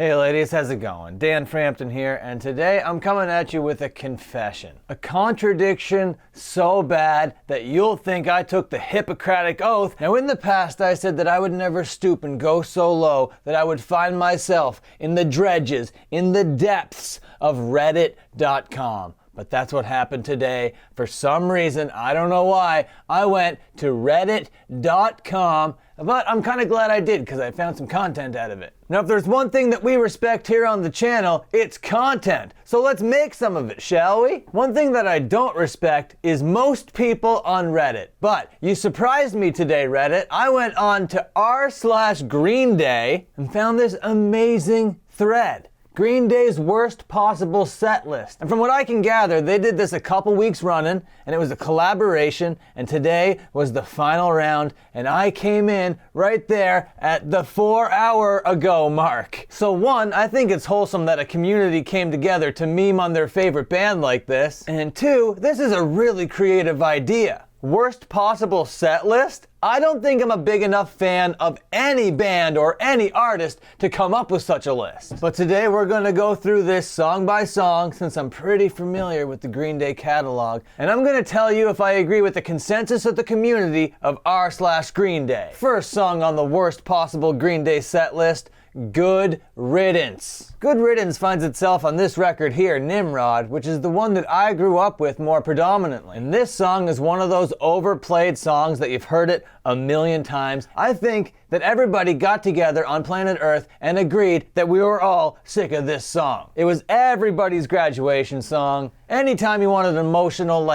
Hey ladies, how's it going? Dan Frampton here, and today I'm coming at you with a confession. A contradiction so bad that you'll think I took the Hippocratic Oath. Now in the past I said that I would never stoop and go so low that I would find myself in the dredges, in the depths of Reddit.com. But that's what happened today. For some reason, I don't know why, I went to reddit.com, but I'm kind of glad I did because I found some content out of it. Now, if there's one thing that we respect here on the channel, it's content. So let's make some of it, shall we? One thing that I don't respect is most people on Reddit. But you surprised me today, Reddit. I went on to r/Green Day and found this amazing thread. Green Day's worst possible set list. And from what I can gather, they did this a couple weeks running, and it was a collaboration, and today was the final round, and I came in right there at the 4-hour ago mark. So one, I think it's wholesome that a community came together to meme on their favorite band like this, and two, this is a really creative idea. Worst possible set list? I don't think I'm a big enough fan of any band or any artist to come up with such a list. But today we're gonna go through this song by song since I'm pretty familiar with the Green Day catalog, and I'm gonna tell you if I agree with the consensus of the community of r/Green Day. First song on the worst possible Green Day set list, Good Riddance. Good Riddance finds itself on this record here, Nimrod, which is the one that I grew up with more predominantly. And this song is one of those overplayed songs that you've heard it a million times. I think that everybody got together on planet Earth and agreed that we were all sick of this song. It was everybody's graduation song. Anytime you wanted an emotional,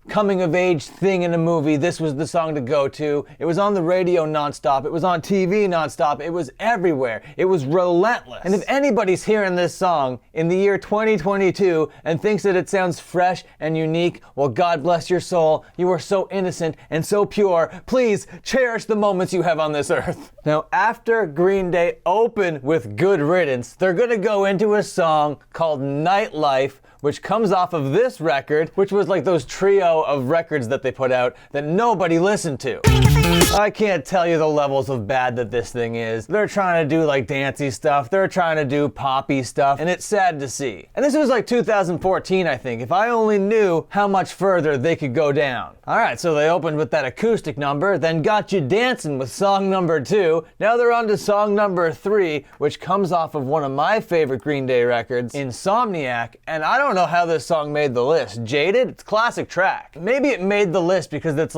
coming of age thing in a movie, this was the song to go to. It was on the radio nonstop. It was on TV nonstop. It was everywhere. It was relentless. And if anybody's hearing this song in the year 2022 and thinks that it sounds fresh and unique, well, God bless your soul. You are so innocent and so pure. Please cherish the moments you have on this earth. Now, after Green Day open with Good Riddance, they're gonna go into a song called Nightlife, which comes off of this record, which was like those trio of records that they put out that nobody listened to. I can't tell you the levels of bad that this thing is. They're trying to do dancey stuff, they're trying to do poppy stuff, and it's sad to see. And this was 2014, I think. If I only knew how much further they could go down. Alright, so they opened with that acoustic number, then got you dancing with song number 2. Now they're on to song number 3, which comes off of one of my favorite Green Day records, Insomniac, and I don't know how this song made the list. Jaded? It's a classic track. Maybe it made the list because it's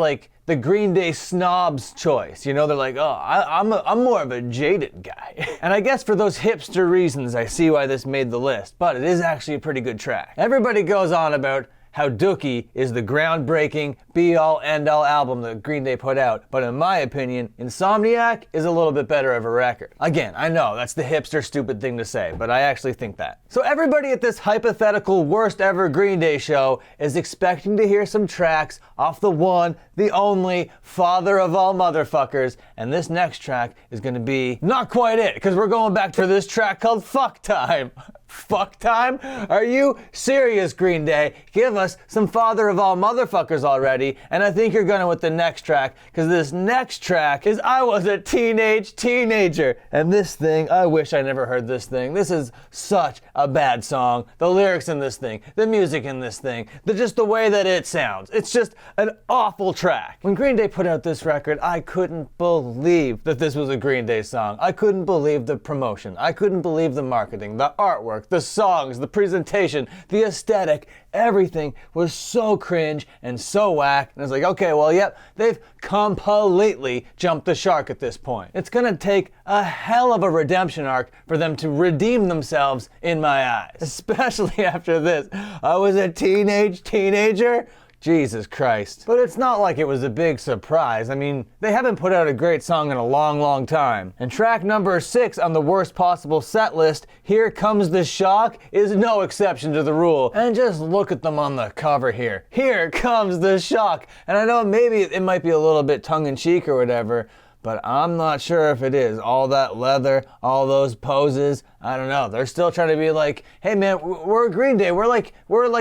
the Green Day snob's choice. You know, they're like, oh, I'm more of a Jaded guy. And I guess for those hipster reasons, I see why this made the list, but it is actually a pretty good track. Everybody goes on about how Dookie is the groundbreaking, be-all, end-all album that Green Day put out, but in my opinion, Insomniac is a little bit better of a record. Again, I know, that's the hipster stupid thing to say, but I actually think that. So everybody at this hypothetical worst ever Green Day show is expecting to hear some tracks off the one, the only, father of all motherfuckers, and this next track is gonna be not quite it, because we're going back to this track called Fuck Time. Fuck time? Are you serious, Green Day? Give us some father of all motherfuckers already, and I think you're gonna with the next track, because this next track is I Was a Teenager, and this thing, I wish I never heard this thing. This is such a bad song. The lyrics in this thing, the music in this thing, just the way that it sounds. It's just an awful track. When Green Day put out this record, I couldn't believe that this was a Green Day song. I couldn't believe the promotion. I couldn't believe the marketing, the artwork, the songs, the presentation, the aesthetic, everything was so cringe and so whack. And I was like, okay, well, yep, they've completely jumped the shark at this point. It's gonna take a hell of a redemption arc for them to redeem themselves in my eyes. Especially after this. I was a teenager. Jesus Christ. But it's not like it was a big surprise. I mean, they haven't put out a great song in a long time. And track number 6 on the worst possible set list, Here Comes the Shock, is no exception to the rule. And just look at them on the cover here. Here comes the shock. And I know maybe it might be a little bit tongue-in-cheek or whatever, but I'm not sure if it is. All that leather, all those poses, I don't know. They're still trying to be like, hey man, we're Green Day. We're like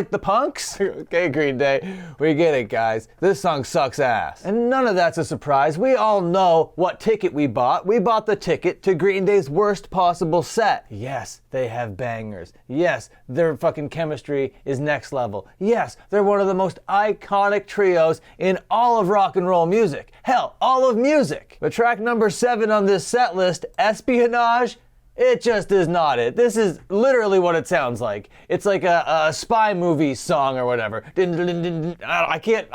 the punks. Okay, Green Day, we get it, guys. This song sucks ass. And none of that's a surprise. We all know what ticket we bought. We bought the ticket to Green Day's worst possible set. Yes, they have bangers. Yes, their fucking chemistry is next level. Yes, they're one of the most iconic trios in all of rock and roll music. Hell, all of music. But track number 7 on this set list, Espionage, it just is not it. This is literally what it sounds like. It's like a spy movie song or whatever. I can't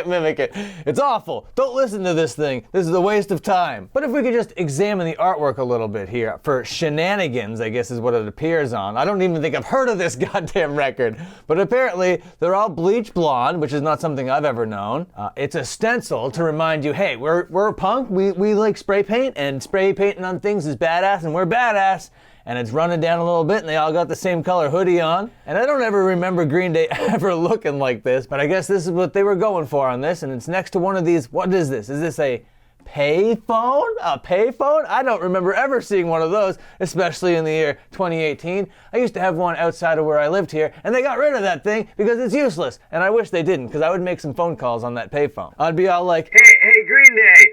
mimic it. It's awful. Don't listen to this thing. This is a waste of time. But if we could just examine the artwork a little bit here for Shenanigans, I guess is what it appears on. I don't even think I've heard of this goddamn record. But apparently they're all bleach blonde, which is not something I've ever known. It's a stencil to remind you, hey, we're a punk. We like spray paint, and spray painting on things is badass. And we're badass, and it's running down a little bit, and they all got the same color hoodie on. And I don't ever remember Green Day ever looking like this, but I guess this is what they were going for on this, and it's next to one of these. What is this? Is this a payphone? A payphone? I don't remember ever seeing one of those, especially in the year 2018. I used to have one outside of where I lived here, and they got rid of that thing because it's useless. And I wish they didn't, because I would make some phone calls on that payphone. I'd be all like, hey, Green Day,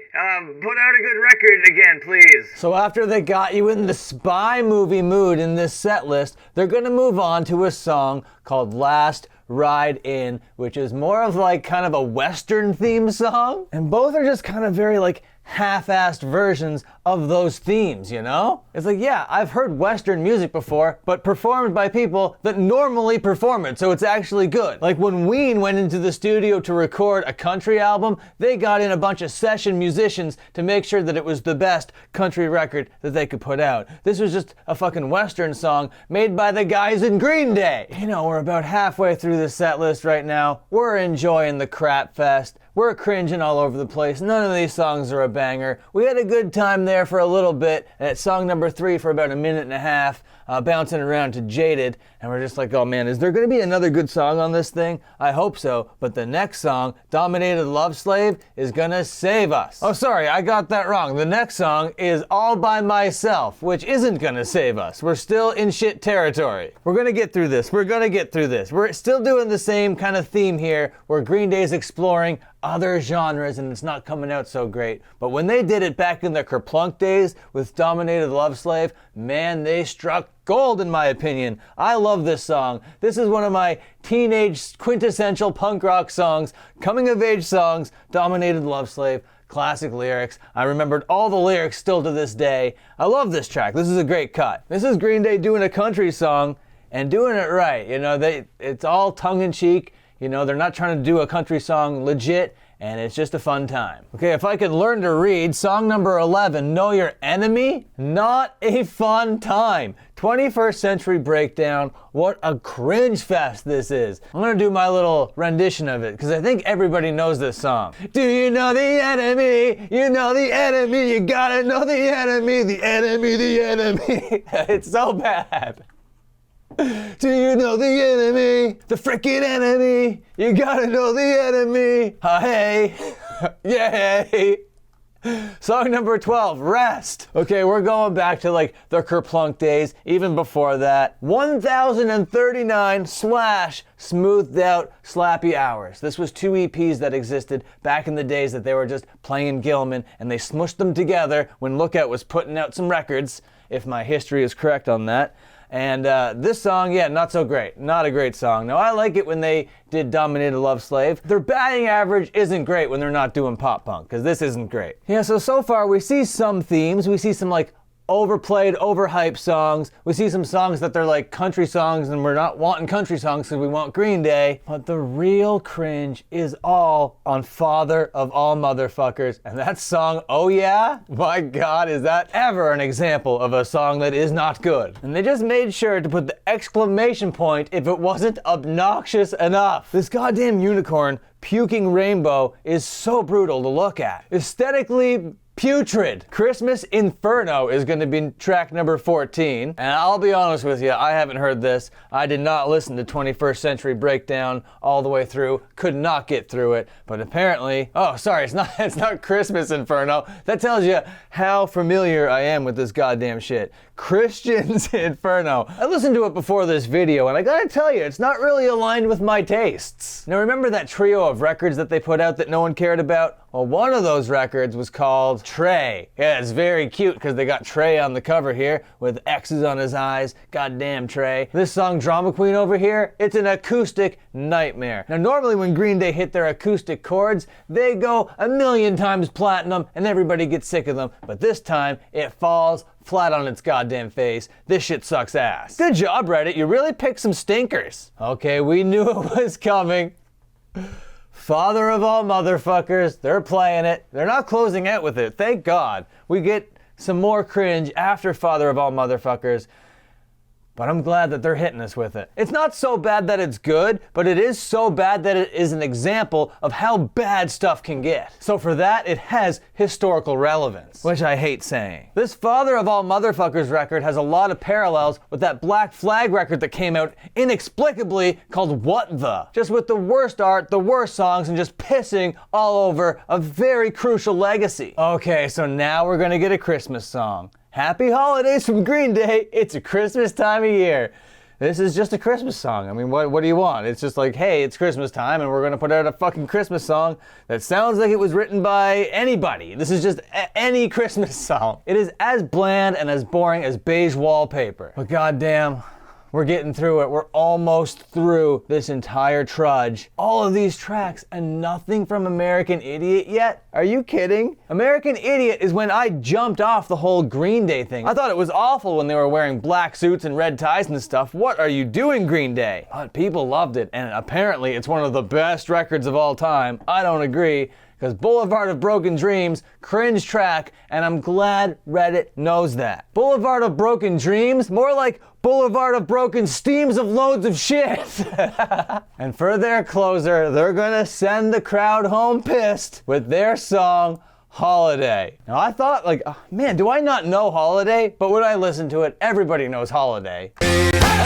put out a good record again, please. So after they got you in the spy movie mood in this set list, they're gonna move on to a song called Last Ride In, which is more of like kind of a Western theme song. And both are just kind of very like half-assed versions of those themes, you know? It's like, yeah, I've heard Western music before, but performed by people that normally perform it, so it's actually good. Like when Ween went into the studio to record a country album, they got in a bunch of session musicians to make sure that it was the best country record that they could put out. This was just a fucking Western song made by the guys in Green Day. You know, we're about halfway through the set list right now. We're enjoying the crap fest. We're cringing all over the place. None of these songs are a banger. We had a good time there for a little bit, and at song number 3 for about a minute and a half, bouncing around to Jaded, and we're just like, oh man, is there gonna be another good song on this thing? I hope so, but the next song, Dominated Love Slave, is gonna save us. Oh, sorry, I got that wrong. The next song is All By Myself, which isn't gonna save us. We're still in shit territory. We're gonna get through this. We're gonna get through this. We're still doing the same kind of theme here, where Green Day's exploring other genres, and it's not coming out so great. But when they did it back in the Kerplunk days with Dominated Love Slave, man, they struck gold in my opinion. I love this song. This is one of my teenage quintessential punk rock songs, coming of age songs, Dominated Love Slave. Classic lyrics. I remembered all the lyrics still to this day. I love this track. This is a great cut. This is Green Day doing a country song and doing it right. You know, it's all tongue-in-cheek. You know, they're not trying to do a country song legit, and it's just a fun time. Okay, if I could learn to read, song number 11, Know Your Enemy? Not a fun time. 21st Century Breakdown, what a cringe fest this is. I'm gonna do my little rendition of it, because I think everybody knows this song. Do you know the enemy? You know the enemy, you gotta know the enemy, the enemy, the enemy. It's so bad. Do you know the enemy? The frickin' enemy. You gotta know the enemy. Hey. Yay. Song number 12, Rest. Okay, we're going back to like the Kerplunk days, even before that. 1039 / Smoothed Out Slappy Hours. This was 2 EPs that existed back in the days that they were just playing Gilman, and they smushed them together when Lookout was putting out some records, if my history is correct on that. And this song, yeah, not so great. Not a great song. Now, I like it when they did Dominated Love Slave. Their batting average isn't great when they're not doing pop punk, because this isn't great. Yeah, so far we see some themes. We see some like overplayed, overhyped songs. We see some songs that they're like country songs, and we're not wanting country songs because we want Green Day. But the real cringe is all on Father of All Motherfuckers. And that song, Oh Yeah? My God, is that ever an example of a song that is not good? And they just made sure to put the exclamation point if it wasn't obnoxious enough. This goddamn unicorn puking rainbow is so brutal to look at. Aesthetically Putrid. Christmas Inferno is going to be track number 14. And I'll be honest with you, I haven't heard this. I did not listen to 21st Century Breakdown all the way through. Could not get through it. But apparently, oh, sorry, it's not Christmas Inferno. That tells you how familiar I am with this goddamn shit. Christian's Inferno. I listened to it before this video, and I gotta tell you, it's not really aligned with my tastes. Now remember that trio of records that they put out that no one cared about? Well, one of those records was called Tré. Yeah, it's very cute because they got Tré on the cover here with X's on his eyes. Goddamn Tré. This song, Drama Queen over here, it's an acoustic nightmare. Now normally when Green Day hit their acoustic chords, they go 1,000,000 times platinum and everybody gets sick of them. But this time, it falls flat on its goddamn face. This shit sucks ass. Good job, Reddit. You really picked some stinkers. Okay, we knew it was coming. Father of all motherfuckers, they're playing it. They're not closing out with it, thank God. We get some more cringe after Father of all motherfuckers, but I'm glad that they're hitting us with it. It's not so bad that it's good, but it is so bad that it is an example of how bad stuff can get. So for that, it has historical relevance, which I hate saying. This Father of all motherfuckers record has a lot of parallels with that Black Flag record that came out inexplicably called What The? Just with the worst art, the worst songs, and just pissing all over a very crucial legacy. Okay, so now we're gonna get a Christmas song. Happy holidays from Green Day. It's a Christmas time of year. This is just a Christmas song. I mean, what do you want? It's just like, hey, it's Christmas time and we're gonna put out a fucking Christmas song that sounds like it was written by anybody. This is just any Christmas song. It is as bland and as boring as beige wallpaper. But goddamn, we're getting through it. We're almost through this entire trudge. All of these tracks and nothing from American Idiot yet? Are you kidding? American Idiot is when I jumped off the whole Green Day thing. I thought it was awful when they were wearing black suits and red ties and stuff. What are you doing, Green Day? But people loved it, and apparently it's one of the best records of all time. I don't agree. Because Boulevard of Broken Dreams, cringe track, and I'm glad Reddit knows that. Boulevard of Broken Dreams, more like Boulevard of Broken Steams of loads of shit. And for their closer, they're gonna send the crowd home pissed with their song, Holiday. Now I thought, like, oh, man, do I not know Holiday? But when I listen to it, everybody knows Holiday.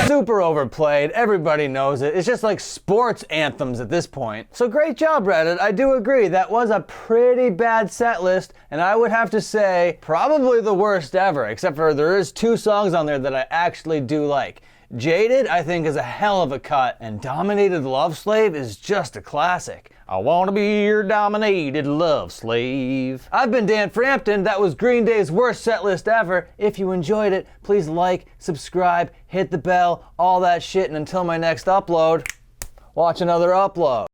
Super overplayed, everybody knows it. It's just like sports anthems at this point. So great job, Reddit. I do agree, that was a pretty bad set list, and I would have to say, probably the worst ever, except for there is 2 songs on there that I actually do like. Jaded, I think, is a hell of a cut, and Dominated Love Slave is just a classic. I wanna be your dominated love slave. I've been Dan Frampton. That was Green Day's worst set list ever. If you enjoyed it, please like, subscribe, hit the bell, all that shit, and until my next upload, watch another upload.